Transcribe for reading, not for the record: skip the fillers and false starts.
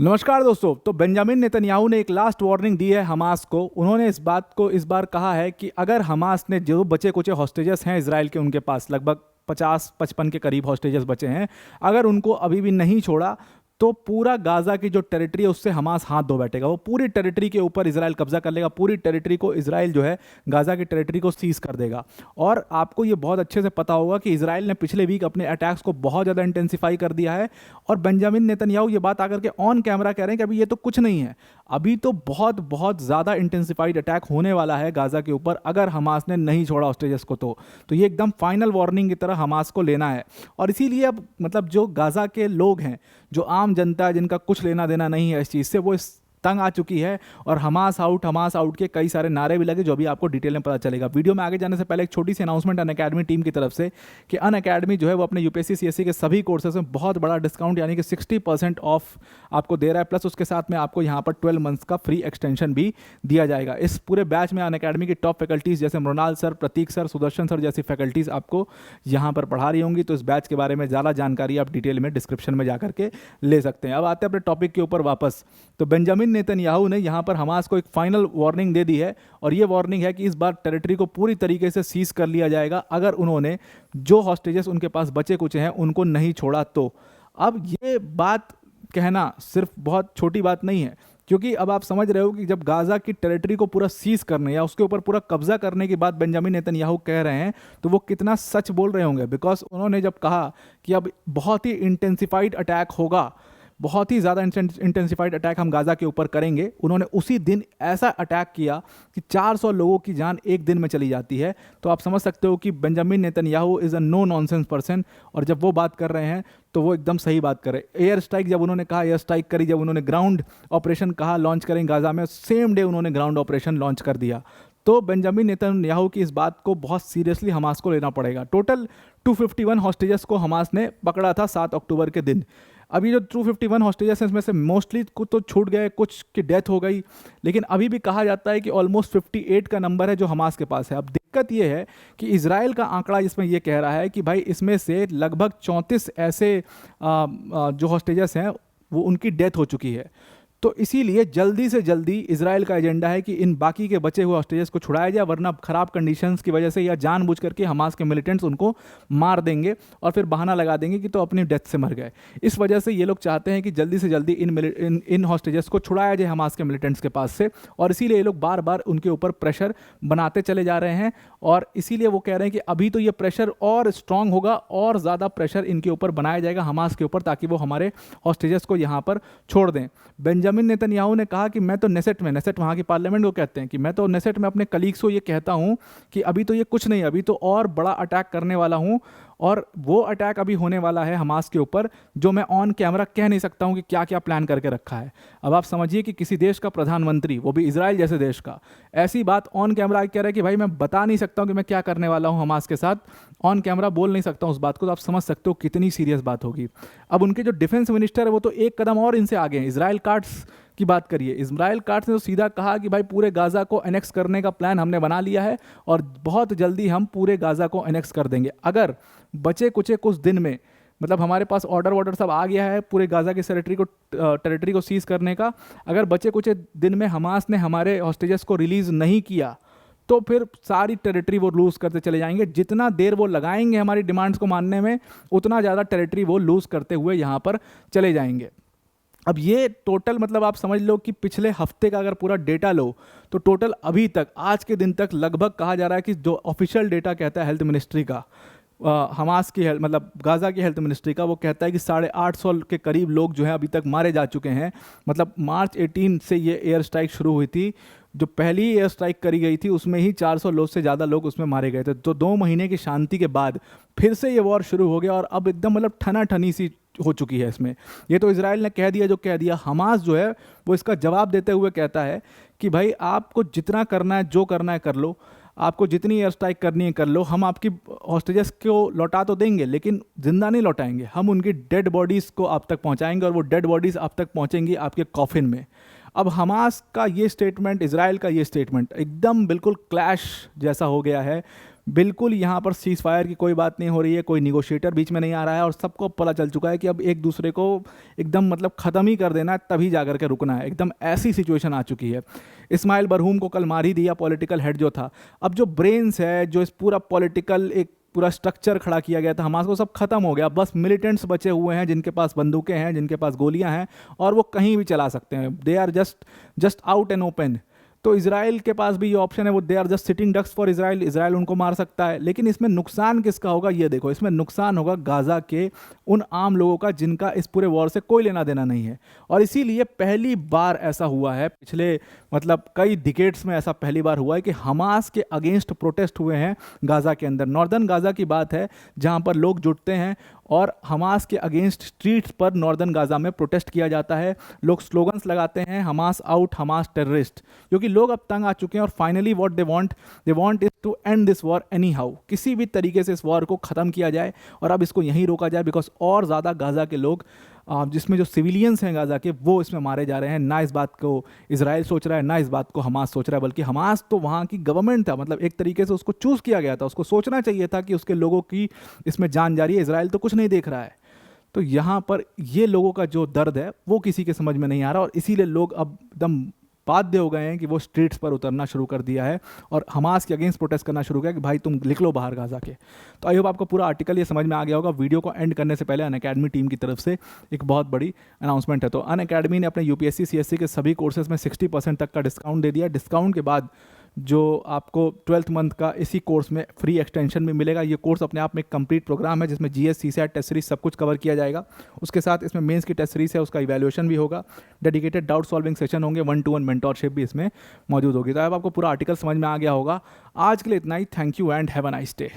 नमस्कार दोस्तों। तो बेंजामिन नेतन्याहू ने एक लास्ट वार्निंग दी है हमास को। उन्होंने इस बात को इस बार कहा है कि अगर हमास ने जो बचे कुचे हॉस्टेजेस हैं इजराइल के, उनके पास लगभग 50-55 के करीब हॉस्टेजेस बचे हैं, अगर उनको अभी भी नहीं छोड़ा तो पूरा गाजा की जो टेरिटरी है उससे हमास हाथ धो बैठेगा। वो पूरी टेरिटरी के ऊपर इजराइल कब्जा कर लेगा, पूरी टेरिटरी को इजराइल जो है गाजा की टेरिटरी को सीज कर देगा। और आपको ये बहुत अच्छे से पता होगा कि इजराइल ने पिछले वीक अपने अटैक्स को बहुत ज़्यादा इंटेंसिफाई कर दिया है। और बेंजामिन नेतन्याहू ये बात आकर के ऑन कैमरा कह रहे हैं कि अभी ये तो कुछ नहीं है, अभी तो बहुत बहुत ज़्यादा इंटेंसिफाइड अटैक होने वाला है गाजा के ऊपर अगर हमास ने नहीं छोड़ा हॉस्टेजेस को। तो ये एकदम फाइनल वार्निंग की तरह हमास को लेना है। और इसीलिए अब मतलब जो गाजा के लोग हैं, जो आम जनता है, जिनका कुछ लेना देना नहीं है इस चीज़ से, वो इस तंग आ चुकी है। और हमास आउट के कई सारे नारे भी लगे, जो अभी आपको डिटेल में पता चलेगा। वीडियो में आगे जाने से पहले एक छोटी सी अनाउंसमेंट अनअकैडमी टीम की तरफ से कि अनअकैडमी जो है वो अपने यूपीएससी सीएससी के सभी कोर्सेज में बहुत बड़ा डिस्काउंट यानी कि 60% ऑफ आपको दे रहा है। प्लस उसके साथ में आपको यहाँ पर 12 मंथ्स का फ्री एक्सटेंशन भी दिया जाएगा। इस पूरे बैच में अनअकैडमी की टॉप फैकल्टीज़ जैसे मृणाल सर, प्रतीक सर, सुदर्शन सर जैसी फैकल्टीज़ आपको यहाँ पर पढ़ा रही होंगी। तो इस बैच के बारे में ज़्यादा जानकारी आप डिटेल में डिस्क्रिप्शन में जाकर के ले सकते हैं। अब आते हैं अपने टॉपिक के ऊपर वापस। तो बेंजामिन नेतन्याहू ने यहाँ पर हमास को एक फाइनल वार्निंग दे दी है। और ये वार्निंग है कि इस बार टेरिटरी को पूरी तरीके से सीज कर लिया जाएगा अगर उन्होंने जो हॉस्टेजेस उनके पास बचे कुचे हैं उनको नहीं छोड़ा तो। अब ये बात कहना सिर्फ बहुत छोटी बात नहीं है, क्योंकि अब आप समझ रहे हो कि जब गाजा की टेरिटरी को पूरा सीज करने या उसके ऊपर पूरा कब्जा करने की बात बेंजामिन नेतन्याहू कह रहे हैं तो वो कितना सच बोल रहे होंगे। बिकॉज उन्होंने जब कहा कि अब बहुत ही इंटेंसिफाइड अटैक होगा, बहुत ही ज़्यादा इंटेंसिफाइड अटैक हम गाज़ा के ऊपर करेंगे, उन्होंने उसी दिन ऐसा अटैक किया कि 400 लोगों की जान एक दिन में चली जाती है। तो आप समझ सकते हो कि Benjamin Netanyahu is a no nonsense person. और जब वो बात कर रहे हैं तो वो एकदम सही बात कर रहे हैं। एयर स्ट्राइक जब उन्होंने कहा, एयर स्ट्राइक करी, जब उन्होंने ग्राउंड ऑपरेशन कहा लॉन्च करें गाज़ा में, सेम डे उन्होंने ग्राउंड ऑपरेशन लॉन्च कर दिया। तो बेंजामिन नेतन्याहू की इस बात को बहुत सीरियसली हमास को लेना पड़ेगा। टोटल 251 हॉस्टेजेस को हमास ने पकड़ा था 7 अक्टूबर के दिन। अभी जो 251 हॉस्टेजेस हैं इसमें से मोस्टली कुछ तो छूट गए, कुछ की डेथ हो गई, लेकिन अभी भी कहा जाता है कि ऑलमोस्ट 58 का नंबर है जो हमास के पास है। अब दिक्कत ये है कि इजराइल का आंकड़ा इसमें ये कह रहा है कि भाई इसमें से लगभग 34 ऐसे जो हॉस्टेजेस हैं वो उनकी डेथ हो चुकी है। तो इसीलिए जल्दी से जल्दी इजराइल का एजेंडा है कि इन बाकी के बचे हुए हॉस्टेजेस को छुड़ाया जाए, वरना खराब कंडीशंस की वजह से या जानबूझ करके हमास के मिलिटेंट्स उनको मार देंगे और फिर बहाना लगा देंगे कि तो अपनी डेथ से मर गए। इस वजह से ये लोग चाहते हैं कि जल्दी से जल्दी इन हॉस्टेजेस को छुड़ाया जाए हमास के मिलिटेंट्स के पास से। और इसीलिए ये लोग बार बार उनके ऊपर प्रेशर बनाते चले जा रहे हैं। और इसीलिए वो कह रहे हैं कि अभी तो ये प्रेशर और स्ट्रांग होगा और ज़्यादा प्रेशर इनके ऊपर बनाया जाएगा हमास के ऊपर, ताकि वो हमारे हॉस्टेजेस को यहाँ पर छोड़ दें। बेंजामिन नेतन्याहू ने कहा कि मैं तो नेसेट वहाँ की पार्लियामेंट को कहते हैं कि मैं तो नेसेट में अपने कलीग्स को ये कहता हूँ कि अभी तो ये कुछ नहीं, अभी तो और बड़ा अटैक करने वाला हूँ। और वो अटैक अभी होने वाला है हमास के ऊपर जो मैं ऑन कैमरा कह नहीं सकता हूँ कि क्या क्या प्लान करके रखा है। अब आप समझिए कि किसी देश का प्रधानमंत्री, वो भी इजराइल जैसे देश का, ऐसी बात ऑन कैमरा कह रहा है कि भाई मैं बता नहीं सकता हूँ कि मैं क्या करने वाला हूँ हमास के साथ, ऑन कैमरा बोल नहीं सकता हूँ उस बात को। तो आप समझ सकते हो कितनी सीरियस बात होगी। अब उनके जो डिफेंस मिनिस्टर है वो तो एक कदम और इनसे आगे हैं। इजराइल काट्स की बात करिए, इजराइल काट्स ने तो सीधा कहा कि भाई पूरे गाजा को एनेक्स करने का प्लान हमने बना लिया है और बहुत जल्दी हम पूरे गाजा को एनेक्स कर देंगे। अगर बचे कुचे कुछ दिन में, मतलब हमारे पास ऑर्डर सब आ गया है पूरे गाजा की टेरिटरी को सीज करने का, अगर बचे कुचे दिन में हमास ने हमारे हॉस्टेजेस को रिलीज नहीं किया तो फिर सारी टेरिटरी वो लूज़ करते चले जाएंगे। जितना देर वो लगाएंगे हमारी डिमांड्स को मानने में, उतना ज़्यादा टेरिटरी वो लूज़ करते हुए यहाँ पर चले जाएंगे। अब ये टोटल मतलब आप समझ लो कि पिछले हफ्ते का अगर पूरा डेटा लो तो टोटल अभी तक आज के दिन तक लगभग कहा जा रहा है कि जो ऑफिशियल डेटा कहता है हेल्थ मिनिस्ट्री का, हमास की मतलब गाज़ा की हेल्थ मिनिस्ट्री का, वो कहता है कि 850 के करीब लोग जो हैं अभी तक मारे जा चुके हैं। मतलब मार्च 18 से ये एयर स्ट्राइक शुरू हुई थी, जो पहली एयर स्ट्राइक करी गई थी उसमें ही 400 लोग से ज़्यादा लोग उसमें मारे गए थे। तो 2 महीने की शांति के बाद फिर से ये वॉर शुरू हो गया और अब एकदम मतलब ठनाठनी सी हो चुकी है इसमें। ये तो इजराइल ने कह दिया जो कह दिया। हमास जो है वो इसका जवाब देते हुए कहता है कि भाई आपको जितना करना है, जो करना है कर लो, आपको जितनी एयर स्ट्राइक करनी है कर लो, हम आपकी हॉस्टेजेस को लौटा तो देंगे लेकिन जिंदा नहीं लौटाएंगे, हम उनकी डेड बॉडीज़ को आप तक पहुंचाएंगे और वो डेड बॉडीज़ आप तक पहुंचेंगी आपके कॉफिन में। अब हमास का ये स्टेटमेंट, इजराइल का ये स्टेटमेंट एकदम बिल्कुल क्लैश जैसा हो गया है। बिल्कुल यहाँ पर सीज फायर की कोई बात नहीं हो रही है, कोई निगोशिएटर बीच में नहीं आ रहा है और सबको पता चल चुका है कि अब एक दूसरे को एकदम मतलब ख़त्म ही कर देना है, तभी जाकर के रुकना है। एकदम ऐसी सिचुएशन आ चुकी है। इस्माइल बरहूम को कल मार ही दिया पॉलिटिकल हेड जो था। अब जो ब्रेन्स है, जो इस पूरा पॉलिटिकल एक पूरा स्ट्रक्चर खड़ा किया गया था हमास को, सब खत्म हो गया। बस मिलिटेंट्स बचे हुए हैं जिनके पास बंदूकें हैं, जिनके पास गोलियां हैं और वो कहीं भी चला सकते हैं। They are just out and open. तो इजराइल के पास भी ये ऑप्शन है, वो they are just sitting ducks for Israel. Israel उनको मार सकता है, लेकिन इसमें नुकसान किसका होगा ये देखो। इसमें नुकसान होगा गाज़ा के उन आम लोगों का जिनका इस पूरे वॉर से कोई लेना देना नहीं है। और इसीलिए पहली बार ऐसा हुआ है, पिछले मतलब कई डिकेड्स में ऐसा पहली बार हुआ है कि हमास के अगेंस्ट प्रोटेस्ट हुए हैं गाज़ा के अंदर। नॉर्दर्न गाज़ा की बात है जहाँ पर लोग जुटते हैं और हमास के अगेंस्ट स्ट्रीट्स पर नॉर्दर्न गाज़ा में प्रोटेस्ट किया जाता है। लोग स्लोगन्स लगाते हैं, हमास आउट, हमास टेररिस्ट, क्योंकि लोग अब तंग आ चुके हैं और finally what they want is to end this war anyhow. किसी भी तरीके से इस वॉर को ख़त्म किया जाए और अब इसको यहीं रोका जाए, बिकॉज और ज़्यादा गाज़ा के लोग जिसमें जो सिविलियंस हैं गाज़ा के, वो इसमें मारे जा रहे हैं। ना इस बात को इजराइल सोच रहा है, ना इस बात को हमास सोच रहा है, बल्कि हमास तो वहाँ की गवर्नमेंट था, मतलब एक तरीके से उसको चूज़ किया गया था, उसको सोचना चाहिए था कि उसके लोगों की इसमें जान जा रही है। इजराइल तो कुछ नहीं देख रहा है। तो यहाँ पर ये लोगों का जो दर्द है वो किसी के समझ में नहीं आ रहा और इसीलिए लोग अब एकदम बाध्य हो गए हैं कि वो स्ट्रीट्स पर उतरना शुरू कर दिया है और हमास के अगेंस्ट प्रोटेस्ट करना शुरू किया कि भाई तुम निकलो बाहर गाज़ा के। तो आई होप आपको पूरा आर्टिकल ये समझ में आ गया होगा। वीडियो को एंड करने से पहले अनअकैडमी टीम की तरफ से एक बहुत बड़ी अनाउंसमेंट है। तो अनअकैडमी ने अपने यूपीएससी सीएससी के सभी कोर्सेज में 60% तक का डिस्काउंट दे दिया। डिस्काउंट के बाद जो आपको 12th मंथ का इसी कोर्स में फ्री एक्सटेंशन भी मिलेगा। ये कोर्स अपने आप में एक कंप्लीट प्रोग्राम है जिसमें जीएस, सीसैट, टेस्ट सीरीज सब कुछ कवर किया जाएगा। उसके साथ इसमें मेंस की टेस्ट सीरीज है, उसका इवैल्यूएशन भी होगा। डेडिकेटेड डाउट सॉल्विंग सेशन होंगे, 1-to-1 मेंटोरशिप भी इसमें मौजूद होगी। तो अब आपको पूरा आर्टिकल समझ में आ गया होगा। आज के लिए इतना ही। Thank you and have a nice day.